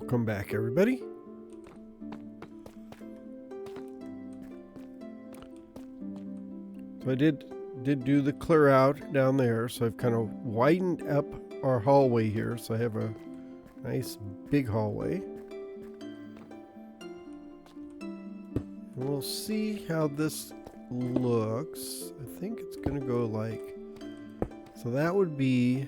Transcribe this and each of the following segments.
Welcome back, everybody. So I did do the clear out down there, so I've kind of widened up our hallway here, so I have a nice big hallway. And we'll see how this looks. I think it's going to go like, so that would be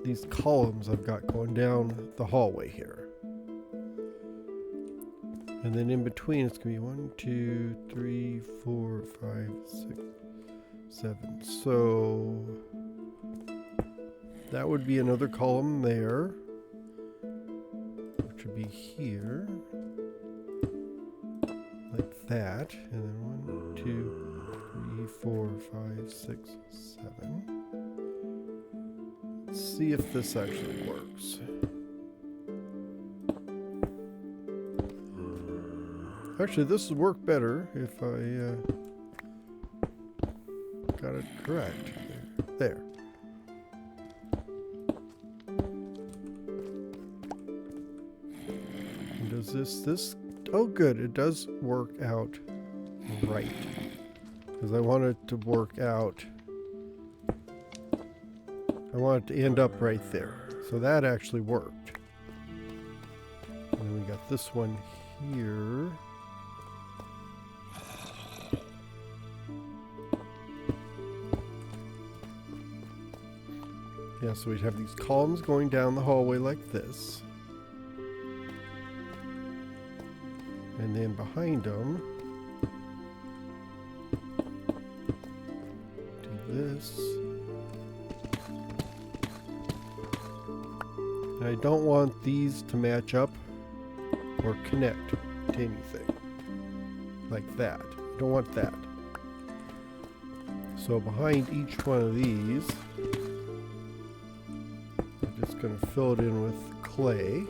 these columns I've got going down the hallway here. And then in between it's going to be 1, 2, 3, 4, 5, 6, 7. So that would be another column there, which would be here, like that. And then 1, 2, 3, 4, 5, 6, 7. Let's see if this actually works. Actually, this would work better if I got it correct. There. And does this? Oh, good. It does work out right. Because I want it to work out. I want it to end up right there. So that actually worked. And then we got this one here. Yeah, so we'd have these columns going down the hallway like this. And then behind them, do this. And I don't want these to match up or connect to anything. Like that. I don't want that. So behind each one of these, going to fill it in with clay.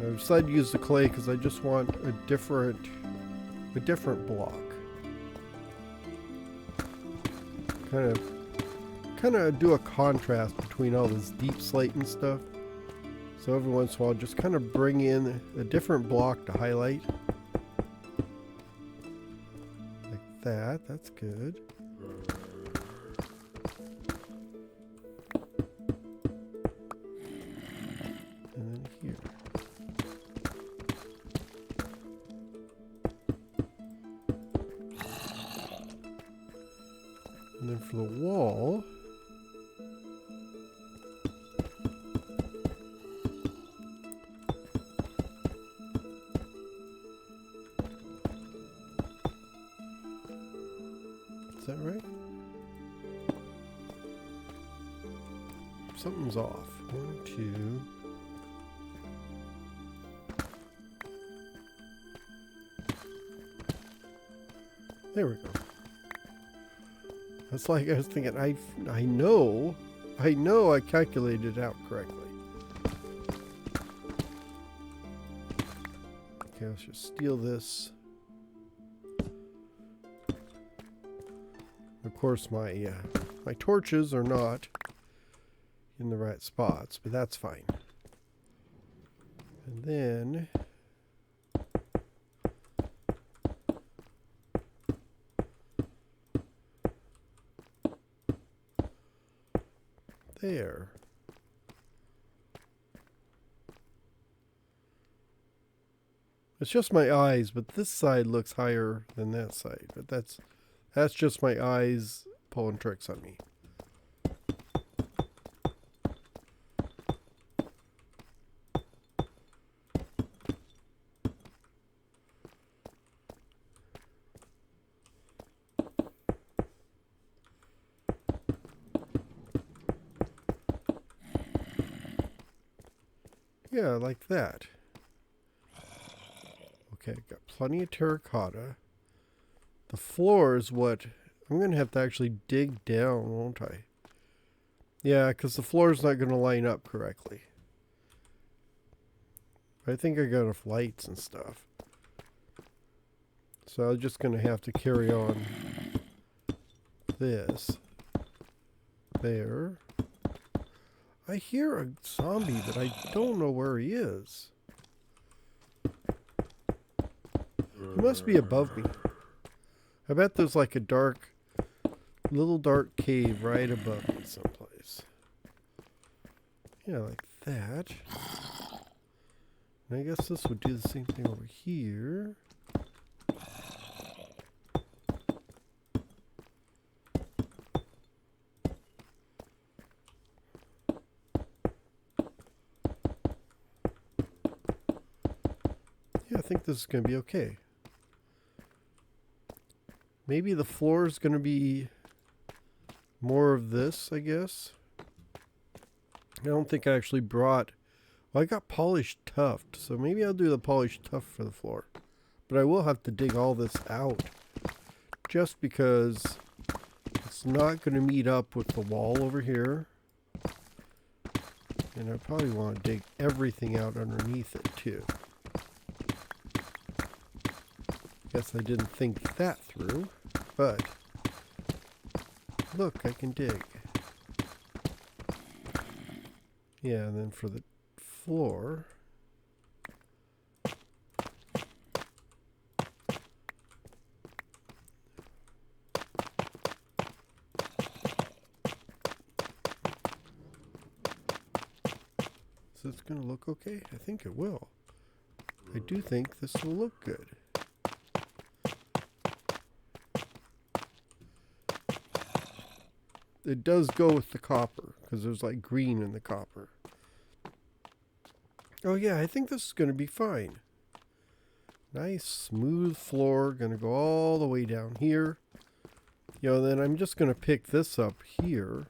I decided to use the clay because I just want a different block. Kind of do a contrast between all this deep slate and stuff. So every once in a while, just kind of bring in a different block to highlight. Like that. That's good. And then for the wall, is that right? Something's off. 1, 2. There we go. That's like I was thinking, I know I calculated it out correctly. Okay, let's just steal this. Of course, my torches are not in the right spots, but that's fine. And then there. It's just my eyes, but this side looks higher than that side. But that's just my eyes pulling tricks on me. Yeah, like that. Okay, got plenty of terracotta. The floor is what I'm going to have to actually dig down, won't I? Yeah, because the floor is not going to line up correctly. I think I got enough lights and stuff. So I'm just going to have to carry on this there. I hear a zombie, but I don't know where he is. He must be above me. I bet there's like a little dark cave right above me someplace. Yeah, like that. And I guess this would do the same thing over here. Yeah, I think this is going to be okay. Maybe the floor is going to be more of this, I guess. I don't think I actually brought... Well, I got polished tuft, so maybe I'll do the polished tuft for the floor. But I will have to dig all this out. Just because it's not going to meet up with the wall over here. And I probably want to dig everything out underneath it, too. Guess I didn't think that through, but look, I can dig. Yeah, and then for the floor, is this going to look okay? I think it will. I do think this will look good. It does go with the copper, because there's like green in the copper. Oh yeah, I think this is going to be fine. Nice smooth floor, going to go all the way down here. You know, then I'm just going to pick this up here.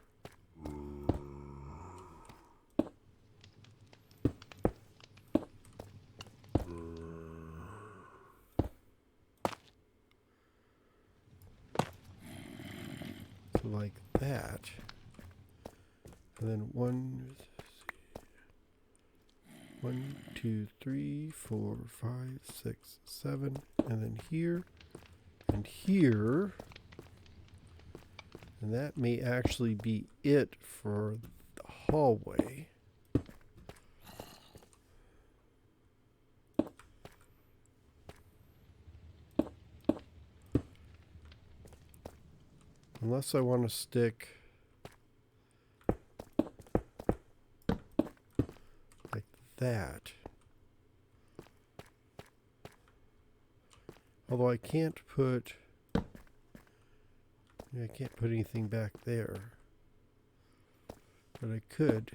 So like that. And then 1, 2, 3, 4, 5, 6, 7, and then here and here. And that may actually be it for the hallway. Unless I want to stick like that. Although I can't put anything back there. But I could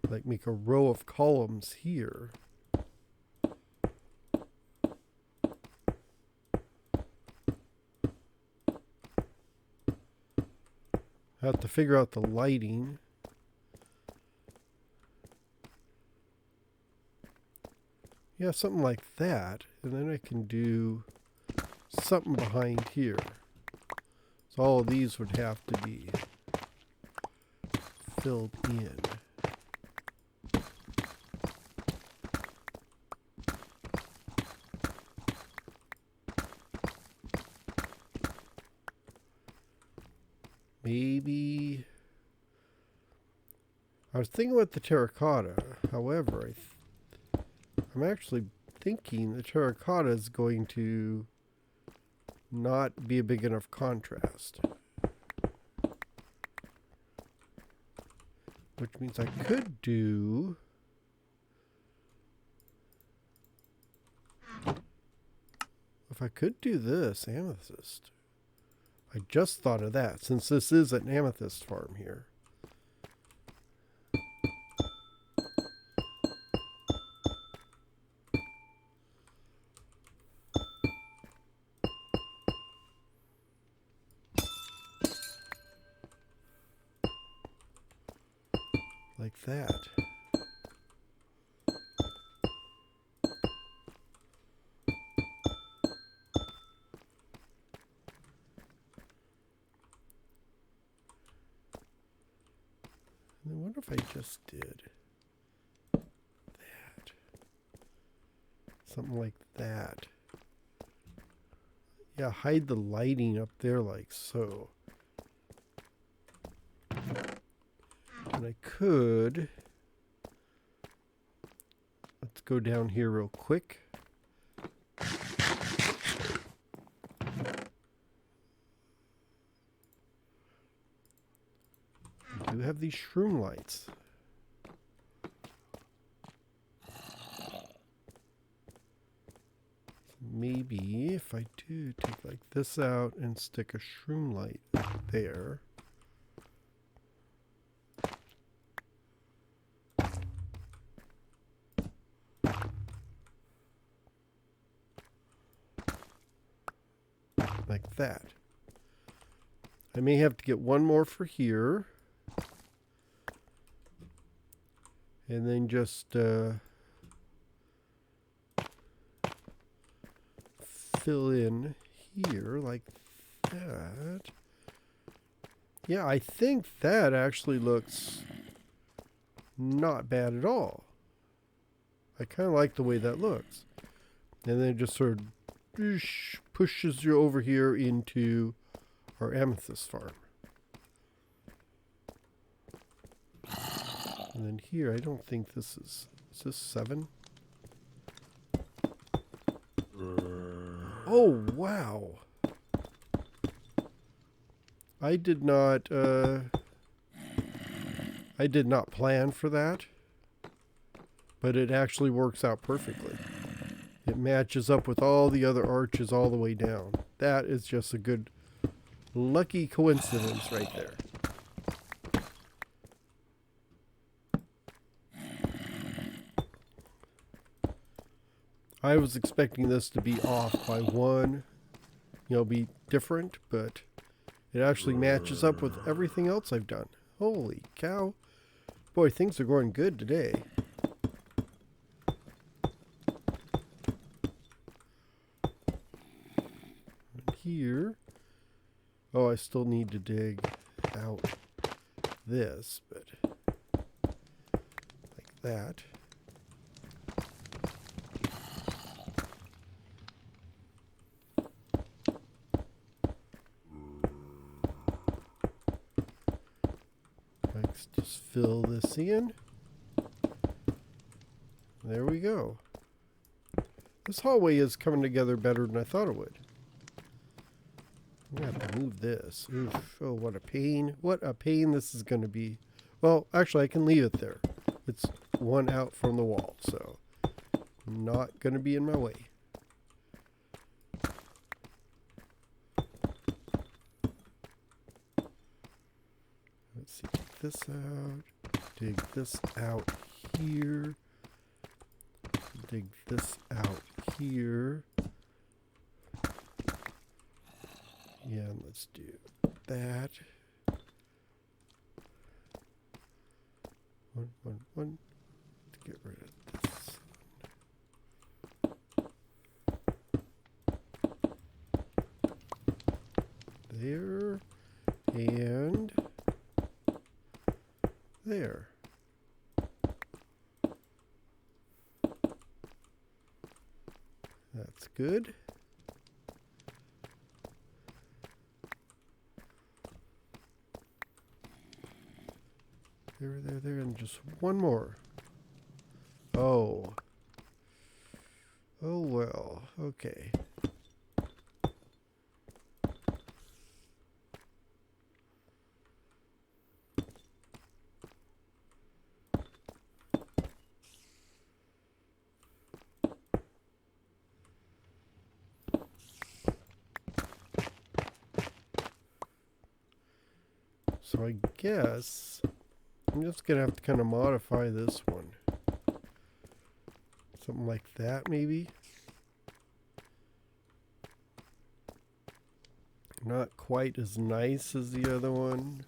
like make a row of columns here. I have to figure out the lighting. Yeah, something like that. And then I can do something behind here. So all of these would have to be filled in. Maybe I was thinking about the terracotta. However, I'm actually thinking the terracotta is going to not be a big enough contrast. Which means I could do... If I could do this, amethyst. I just thought of that, since this is an amethyst farm here. Like that. I wonder if I just did that. Something like that. Yeah, hide the lighting up there like so. And I could... Let's go down here real quick. I do have these shroom lights. Maybe if I do take like this out and stick a shroom light there. Like that. I may have to get one more for here. And then just fill in here like that. Yeah, I think that actually looks not bad at all. I kind of like the way that looks. And then it just sort of pushes you over here into our amethyst farm. And then here, I don't think this is this 7? Oh, wow. I did not plan for that, but it actually works out perfectly. It matches up with all the other arches all the way down. That is just a good, lucky coincidence right there. I was expecting this to be off by one, be different, but it actually matches up with everything else I've done. Holy cow. Boy, things are going good today. And here, oh, I still need to dig out this, but like that. Let's just fill this in. There we go. This hallway is coming together better than I thought it would. I'm going to have to move this. Oof. Oh, what a pain. What a pain this is going to be. Well, actually, I can leave it there. It's one out from the wall, so not going to be in my way. Let's see. Take this out. Dig this out here. Dig this out here. Yeah, and let's do that. One. To get rid of this. There. And there. That's good. There, and just one more. Oh. Oh, well. Okay. So I guess I'm just going to have to kind of modify this one. Something like that, maybe. Not quite as nice as the other one.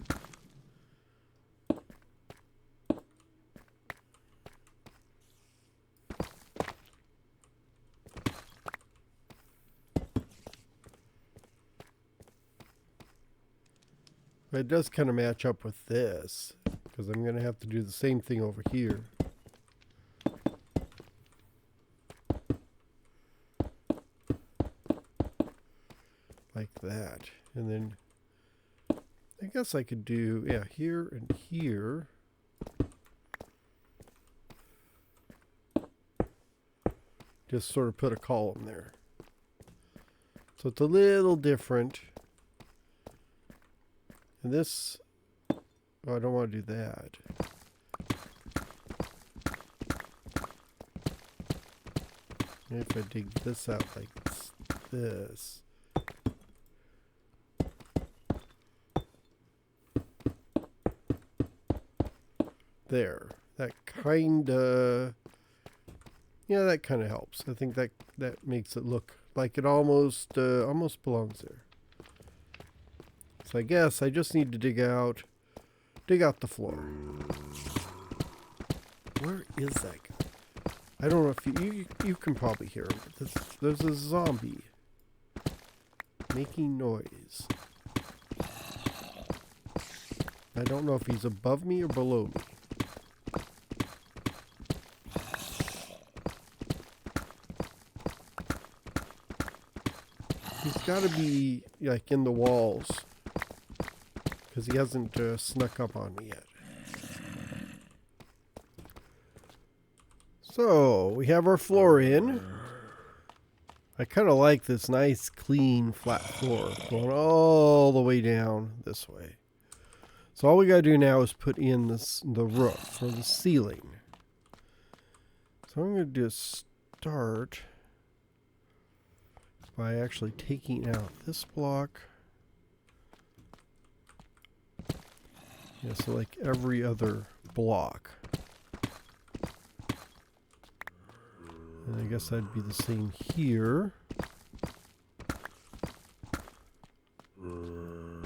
But it does kind of match up with this, because I'm going to have to do the same thing over here. like that. And then I guess I could do, yeah, here and here. Just sort of put a column there. So it's a little different. And this, oh, I don't want to do that. Maybe if I dig this out like this. There. That kinda, yeah, that kind of helps. I think that makes it look like it almost belongs there. So I guess I just need to dig out the floor. Where is that guy? I don't know if you can probably hear him. There's a zombie making noise. I don't know if he's above me or below me. He's got to be like in the walls because he hasn't snuck up on me yet. So we have our floor in. I kind of like this nice clean flat floor going all the way down this way. So all we got to do now is put in the roof or the ceiling. So I'm going to do a start by actually taking out this block. Yeah, so like every other block. And I guess that'd be the same here. And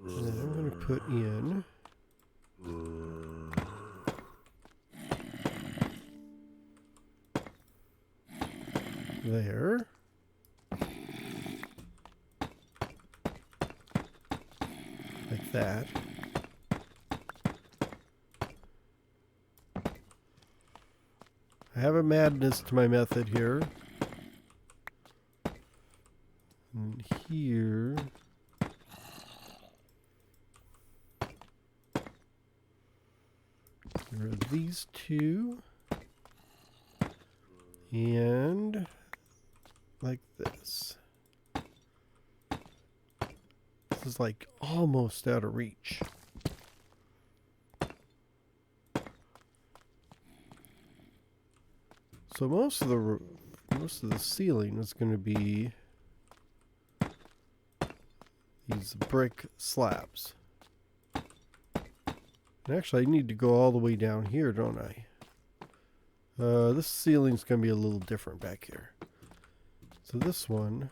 then I'm going to put in there. Like that. I have a madness to my method here. And here. There are these two. And like this. This is like almost out of reach. So most of the ceiling is going to be these brick slabs. And actually, I need to go all the way down here, don't I? This ceiling's going to be a little different back here. So this one.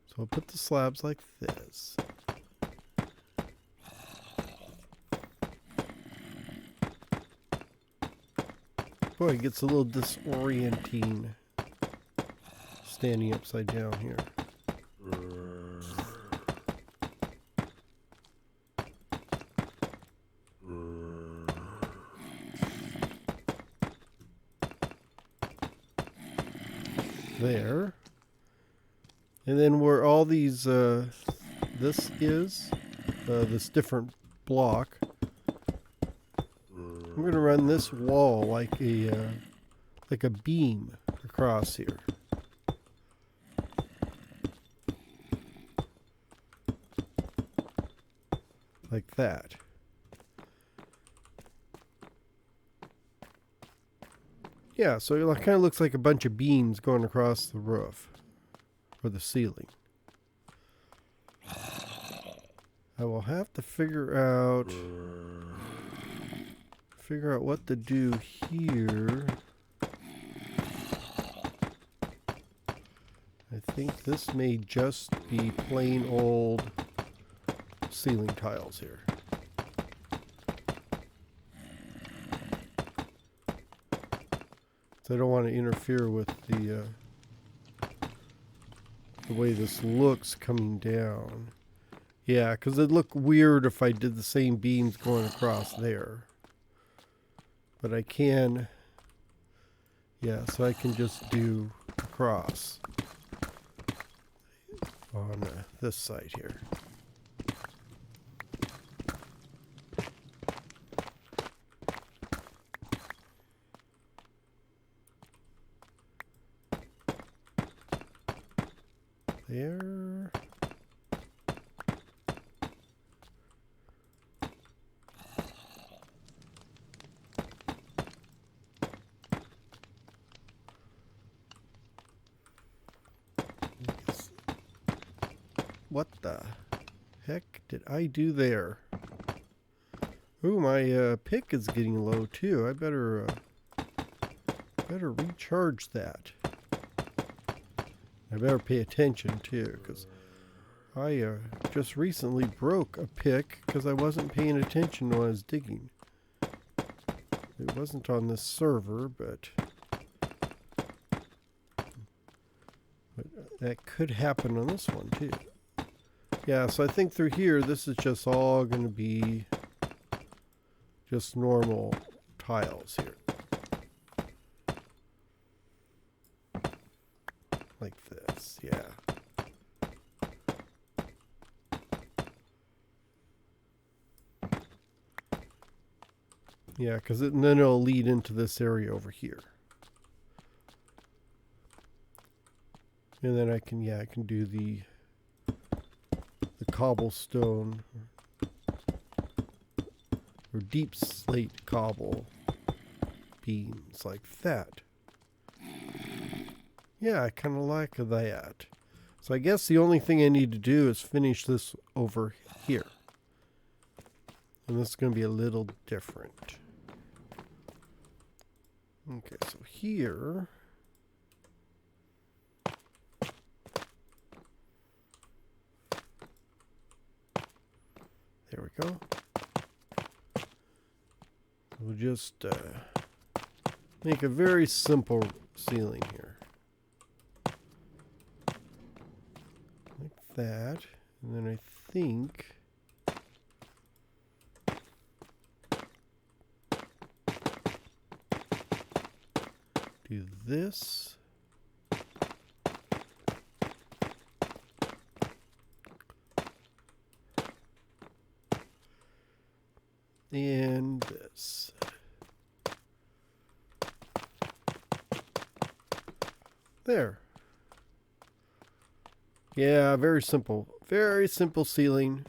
So I'll put the slabs like this. Boy, it gets a little disorienting standing upside down here. There. And then where all these, this is, this different block, I'm going to run this wall like a beam across here. Like that. Yeah, so it kind of looks like a bunch of beams going across the roof or the ceiling. I will have to figure out what to do here. I think this may just be plain old ceiling tiles here. So I don't want to interfere with the way this looks coming down. Yeah, because it'd look weird if I did the same beams going across there. But I can, yeah, so I can just do across on this side here. There. What the heck did I do there? Ooh, my pick is getting low too. I better recharge that. I better pay attention too, because I just recently broke a pick because I wasn't paying attention when I was digging. It wasn't on this server, but that could happen on this one too. Yeah, so I think through here, this is just all going to be just normal tiles here. Like this, yeah. Yeah, because then it'll lead into this area over here. And then I can do the cobblestone or deep slate cobble beams like that. Yeah, I kind of like that. So I guess the only thing I need to do is finish this over here. And this is going to be a little different. Okay, so here... There we go. We'll just make a very simple ceiling here. Like that. And then I think... do this. And this. There. Yeah, very simple. Very simple ceiling.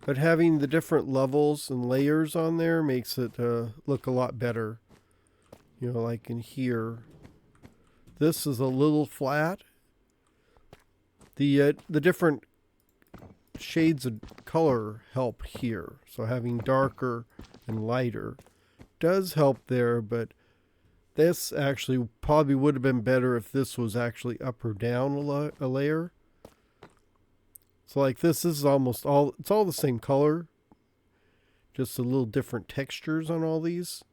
But having the different levels and layers on there makes it look a lot better. You know, like in here. This is a little flat. The different shades of color help here. So having darker and lighter does help there, but this actually probably would have been better if this was actually up or down a layer. So like this is almost all, it's all the same color, just a little different textures on all these,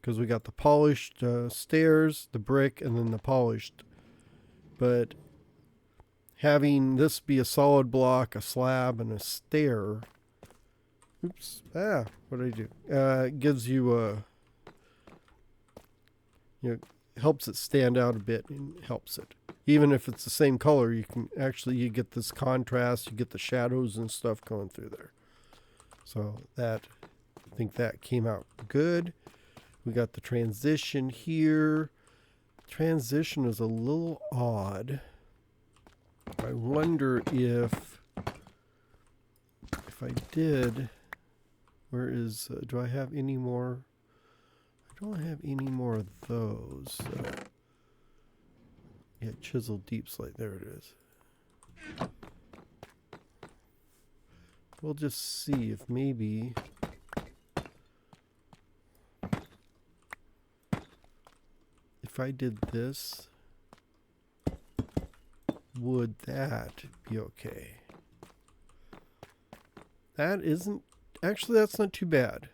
because we got the polished stairs, the brick, and then the polished. But having this be a solid block, a slab, and a stair, oops, what did I do? Gives you you know, helps it stand out a bit and helps it. Even if it's the same color, you can actually, you get this contrast, you get the shadows and stuff going through there. So that, I think that came out good. We got the transition here. Transition is a little odd. I wonder if I did, where is, do I have any more? I don't have any more of those. Yeah, chisel deep slate, there it is. We'll just see if maybe if I did this, would that be okay? That isn't, actually that's not too bad.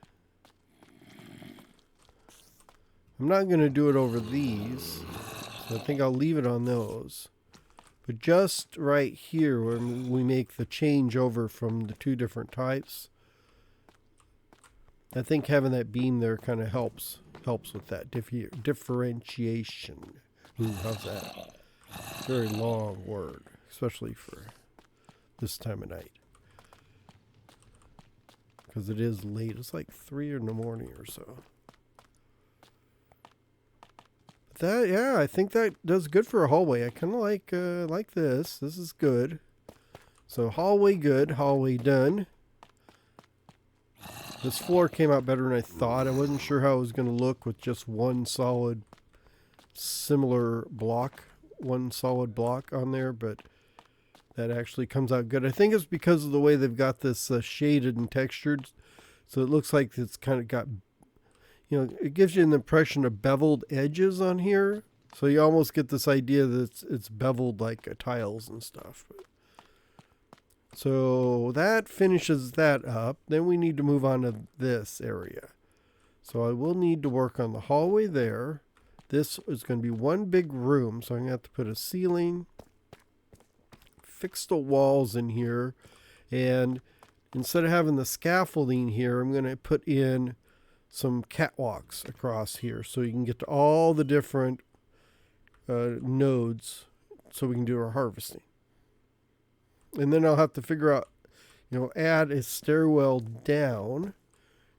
I'm not going to do it over these, so I think I'll leave it on those. But just right here, when we make the change over from the two different types, I think having that beam there kind of helps with that differentiation. Ooh, how's that? Very long word, especially for this time of night. Because it is late. It's like 3 in the morning or so. That, yeah, I think that does good for a hallway. I kind of like this. This is good. So hallway good, hallway done. This floor came out better than I thought. I wasn't sure how it was going to look with just one solid similar block, one solid block on there, but that actually comes out good. I think it's because of the way they've got this shaded and textured, so it looks like it's kind of got, you know, it gives you an impression of beveled edges on here, so you almost get this idea that it's beveled like tiles and stuff. So that finishes that up. Then we need to move on to this area. So I will need to work on the hallway there. This is going to be one big room, so I'm going to have to put a ceiling, fix the walls in here, and instead of having the scaffolding here, I'm going to put in some catwalks across here so you can get to all the different nodes so we can do our harvesting. And then I'll have to figure out, you know, add a stairwell down,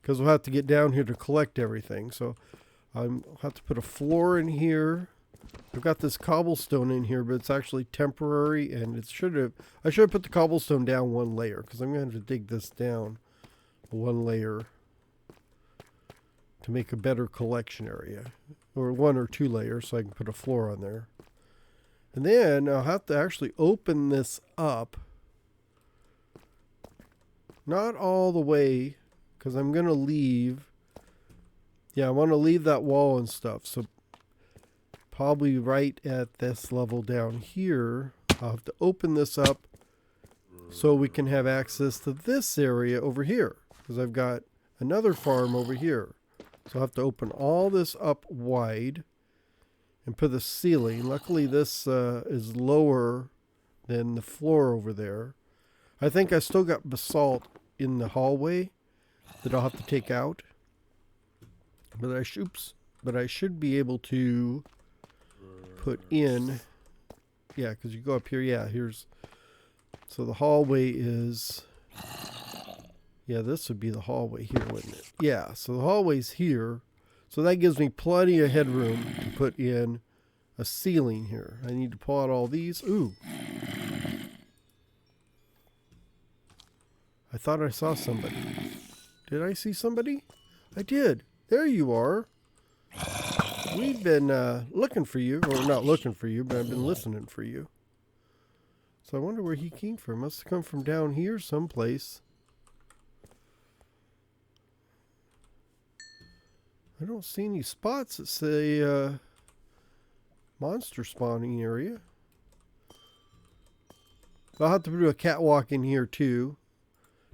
because we'll have to get down here to collect everything. So I'll have to put a floor in here. I've got this cobblestone in here, but it's actually temporary, and I should have put the cobblestone down one layer, because I'm going to have to dig this down one layer to make a better collection area, or 1 or 2 layers, so I can put a floor on there. And then I'll have to actually open this up. Not all the way, because I'm going to leave. Yeah, I want to leave that wall and stuff. So probably right at this level down here, I'll have to open this up so we can have access to this area over here. Because I've got another farm over here. So I'll have to open all this up wide and put the ceiling. Luckily this is lower than the floor over there. I think I still got basalt in the hallway that I'll have to take out. But I should be able to put in, yeah, because you go up here, yeah, here's, so the hallway is, yeah, this would be the hallway here, wouldn't it? Yeah, so the hallway's here. So that gives me plenty of headroom to put in a ceiling here. I need to pull out all these. Ooh. I thought I saw somebody. Did I see somebody? I did. There you are. We've been looking for you. Or not looking for you, but I've been listening for you. So I wonder where he came from. Must have come from down here someplace. I don't see any spots that say monster spawning area. I'll have to do a catwalk in here too.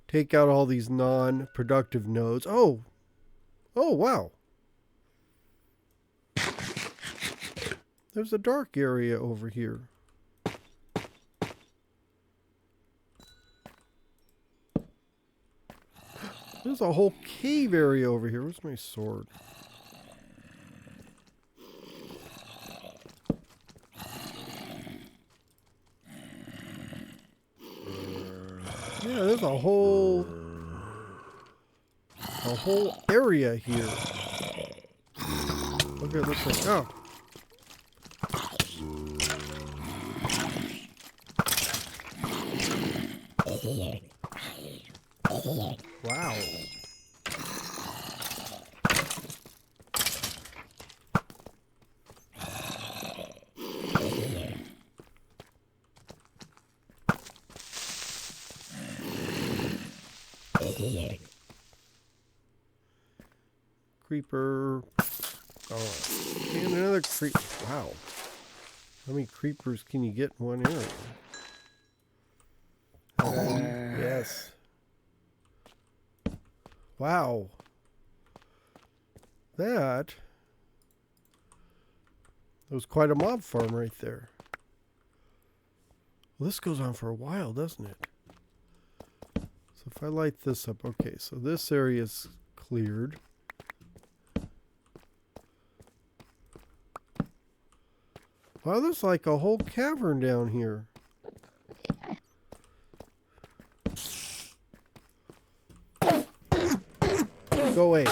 Take out all these non-productive nodes. Oh! Oh, wow. There's a dark area over here. There's a whole cave area over here. Where's my sword? Yeah, there's a whole area here. Look at this thing. Oh. Wow. Creeper. Oh, and another creep. Wow. How many creepers can you get in one area? Yes. Wow. That was quite a mob farm right there. Well, this goes on for a while, doesn't it? So if I light this up, okay, so this area is cleared. Wow, there's like a whole cavern down here. Go away.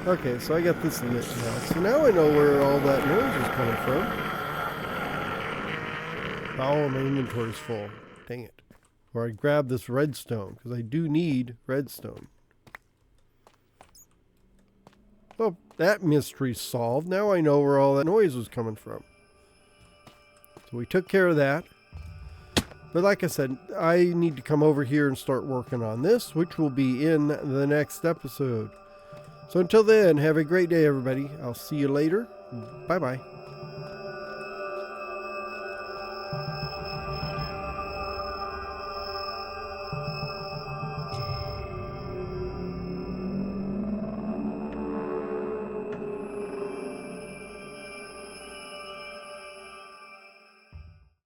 Okay, so I got this lit now. So now I know where all that noise is coming from. Oh, my inventory's full. Dang it. Or I grab this redstone, because I do need redstone. Well, that mystery's solved. Now I know where all that noise was coming from. So we took care of that. But like I said, I need to come over here and start working on this, which will be in the next episode. So until then, have a great day, everybody. I'll see you later. Bye-bye.